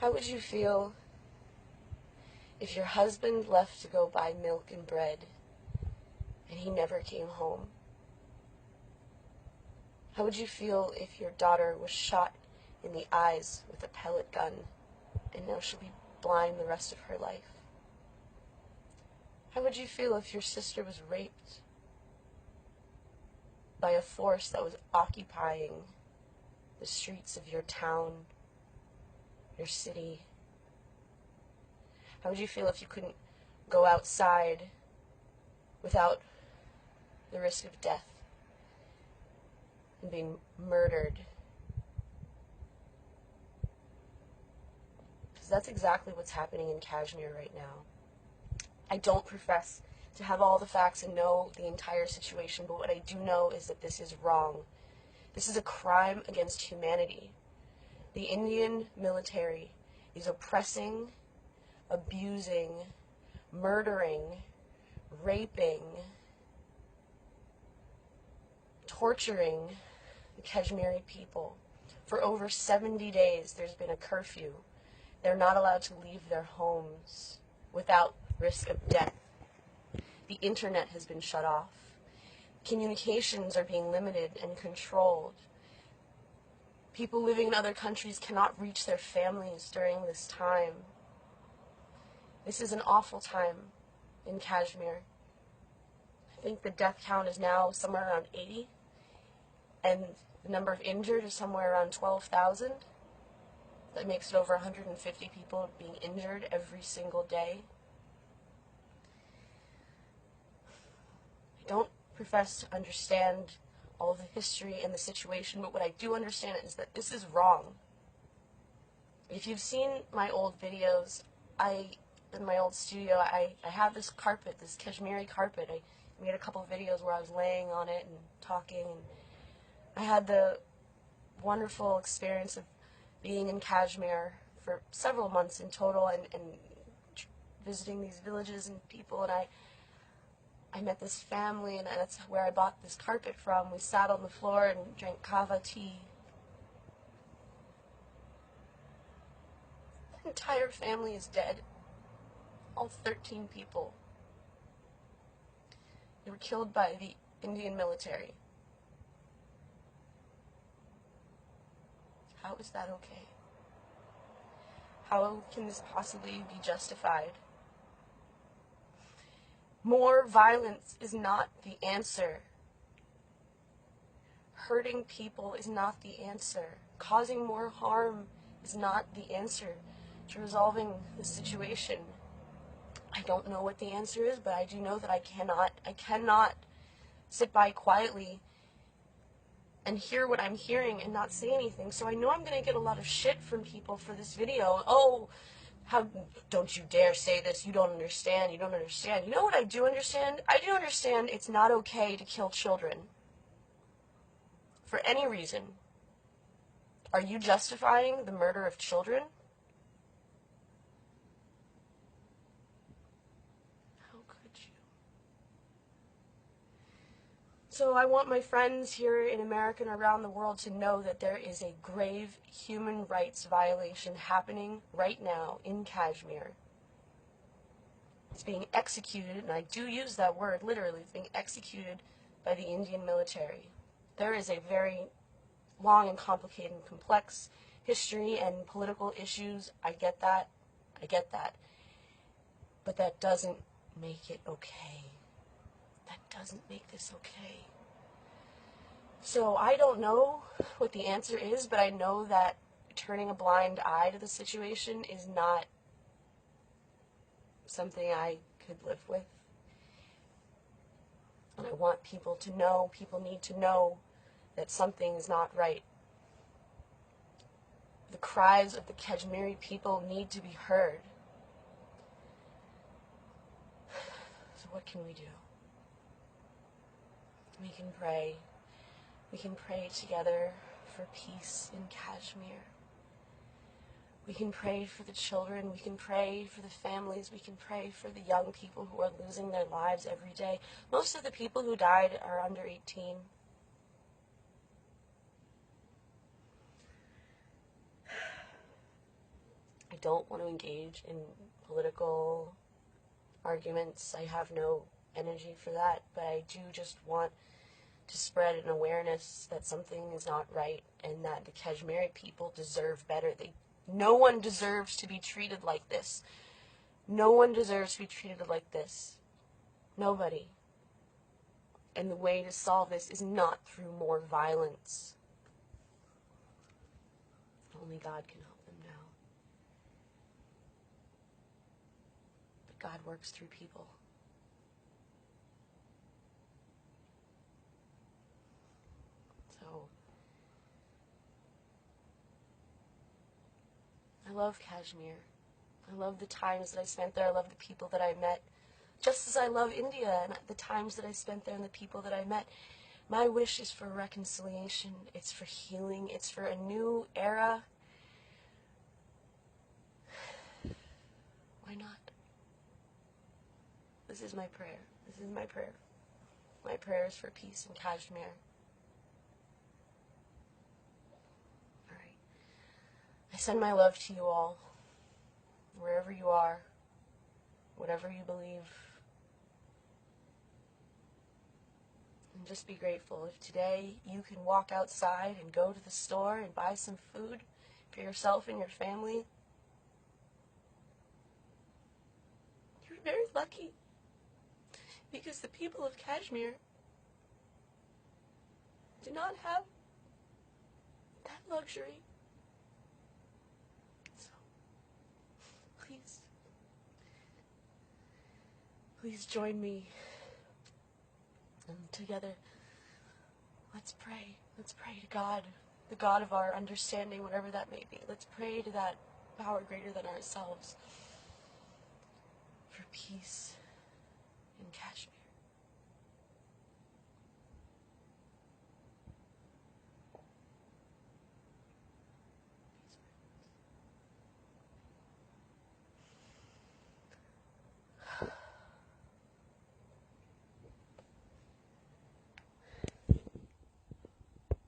How would you feel if your husband left to go buy milk and bread and he never came home? How would you feel if your daughter was shot in the eyes with a pellet gun and now she'll be blind the rest of her life? How would you feel if your sister was raped by a force that was occupying the streets of your town, your city? How would you feel if you couldn't go outside without the risk of death and being murdered? Because that's exactly what's happening in Kashmir right now. I don't profess to have all the facts and know the entire situation, but what I do know is that this is wrong. This is a crime against humanity. The Indian military is oppressing, abusing, murdering, raping, torturing the Kashmiri people. For over 70 days, there's been a curfew. They're not allowed to leave their homes without risk of death. The internet has been shut off. Communications are being limited and controlled. People living in other countries cannot reach their families during this time. This is an awful time in Kashmir. I think the death count is now somewhere around 80, and the number of injured is somewhere around 12,000. That makes it over 150 people being injured every single day. I don't profess to understand all of the history and the situation, but what I do understand is that this is wrong. If you've seen my old videos, in my old studio, I have this carpet, this Kashmiri carpet. I made a couple of videos where I was laying on it and talking, and I had the wonderful experience of being in Kashmir for several months in total and visiting these villages and people, and I met this family, and that's where I bought this carpet from. We sat on the floor and drank kava tea. The entire family is dead. All 13 people. They were killed by the Indian military. How is that okay? How can this possibly be justified? More violence is not the answer. Hurting people is not the answer. Causing more harm is not the answer to resolving the situation. I don't know what the answer is, but I do know that I cannot sit by quietly and hear what I'm hearing and not say anything. So I know I'm going to get a lot of shit from people for this video. Oh, how don't you dare say this? You don't understand. You don't understand. You know what I do understand? I do understand it's not okay to kill children for any reason. Are you justifying the murder of children? How could you? So I want my friends here in America and around the world to know that there is a grave human rights violation happening right now in Kashmir. It's being executed, and I do use that word literally, it's being executed by the Indian military. There is a very long and complicated and complex history and political issues. I get that. But that doesn't make it okay. That doesn't make this okay. So I don't know what the answer is, but I know that turning a blind eye to the situation is not something I could live with. And I want people to know, people need to know that something is not right. The cries of the Kashmiri people need to be heard. So what can we do? We can pray. We can pray together for peace in Kashmir. We can pray for the children. We can pray for the families. We can pray for the young people who are losing their lives every day. Most of the people who died are under 18. I don't want to engage in political arguments. I have no energy for that, but I do just want to spread an awareness that something is not right and that the Kashmiri people deserve better. No one deserves to be treated like this. No one deserves to be treated like this. Nobody. And the way to solve this is not through more violence. Only God can help them now. But God works through people. So, I love Kashmir. I love the times that I spent there. I love the people that I met. Just as I love India and the times that I spent there and the people that I met. My wish is for reconciliation. It's for healing. It's for a new era. Why not? This is my prayer. This is my prayer. My prayer is for peace in Kashmir. Alright. I send my love to you all. Wherever you are. Whatever you believe. And just be grateful. If today you can walk outside and go to the store and buy some food for yourself and your family, you're very lucky. Because the people of Kashmir do not have that luxury. So, please join me. And together, let's pray. Let's pray to God, the God of our understanding, whatever that may be. Let's pray to that power greater than ourselves for peace in Kashmir.